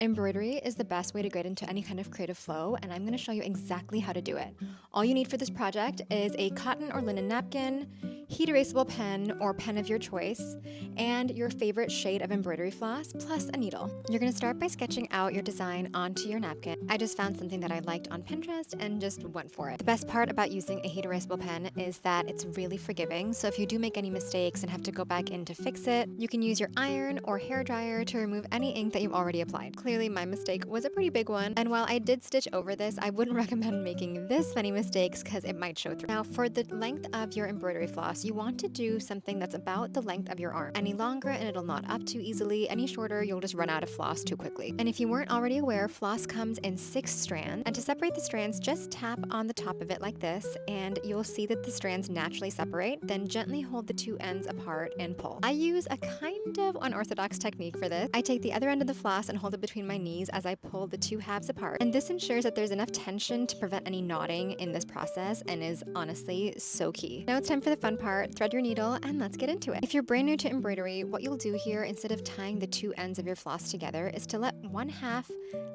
Embroidery is the best way to get into any kind of creative flow, and I'm going to show you exactly how to do it. All you need for this project is a cotton or linen napkin, heat erasable pen or pen of your choice, and your favorite shade of embroidery floss, plus a needle. You're going to start by sketching out your design onto your napkin. I just found something that I liked on Pinterest and just went for it. The best part about using a heat erasable pen is that it's really forgiving, so if you do make any mistakes and have to go back in to fix it, you can use your iron or hair dryer to remove any ink that you've already applied. Clearly, my mistake was a pretty big one, and while I did stitch over this, I wouldn't recommend making this many mistakes because it might show through. Now, for the length of your embroidery floss, you want to do something that's about the length of your arm. Any longer and it'll knot up too easily. Any shorter, you'll just run out of floss too quickly. And if you weren't already aware, floss comes in 6 strands, and to separate the strands, just tap on the top of it like this, and you'll see that the strands naturally separate. Then gently hold the two ends apart and pull. I use a kind of unorthodox technique for this. I take the other end of the floss and hold it between my knees as I pull the two halves apart, and this ensures that there's enough tension to prevent any knotting in this process and is honestly so key. Now it's time for the fun part. Thread your needle and let's get into it. If you're brand new to embroidery, what you'll do here, instead of tying the two ends of your floss together, is to let one half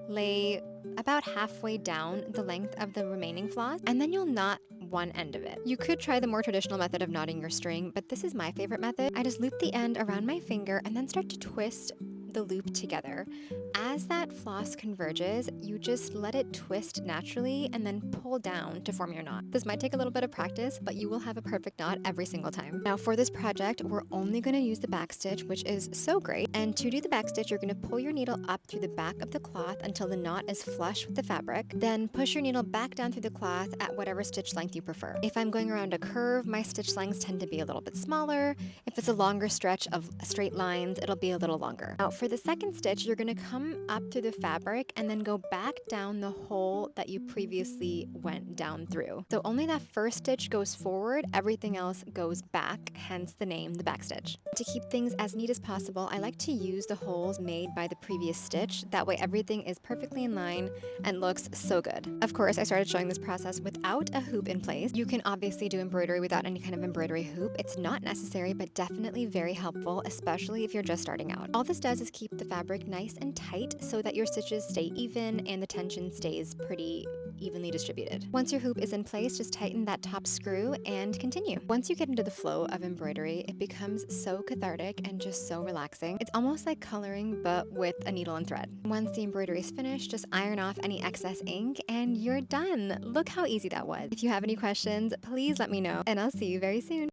lay about halfway down the length of the remaining floss, and then you'll knot one end of it. You could try the more traditional method of knotting your string, but this is my favorite method. I just loop the end around my finger and then start to twist the loop together. As that floss converges, you just let it twist naturally and then pull down to form your knot. This might take a little bit of practice, but you will have a perfect knot every single time. Now for this project, we're only going to use the back stitch, which is so great. And to do the back stitch, you're going to pull your needle up through the back of the cloth until the knot is flush with the fabric. Then push your needle back down through the cloth at whatever stitch length you prefer. If I'm going around a curve, my stitch lengths tend to be a little bit smaller. If it's a longer stretch of straight lines, it'll be a little longer. Now for the second stitch, you're going to come up through the fabric and then go back down the hole that you previously went down through. So only that first stitch goes forward, everything else goes back, hence the name, the back stitch. To keep things as neat as possible, I like to use the holes made by the previous stitch. That way everything is perfectly in line and looks so good. Of course, I started showing this process without a hoop in place. You can obviously do embroidery without any kind of embroidery hoop. It's not necessary, but definitely very helpful, especially if you're just starting out. All this does is keep the fabric nice and tight so that your stitches stay even and the tension stays pretty evenly distributed. Once your hoop is in place, just tighten that top screw and continue. Once you get into the flow of embroidery, it becomes so cathartic and just so relaxing. It's almost like coloring, but with a needle and thread. Once the embroidery is finished, just iron off any excess ink and you're done. Look how easy that was. If you have any questions, please let me know, and I'll see you very soon.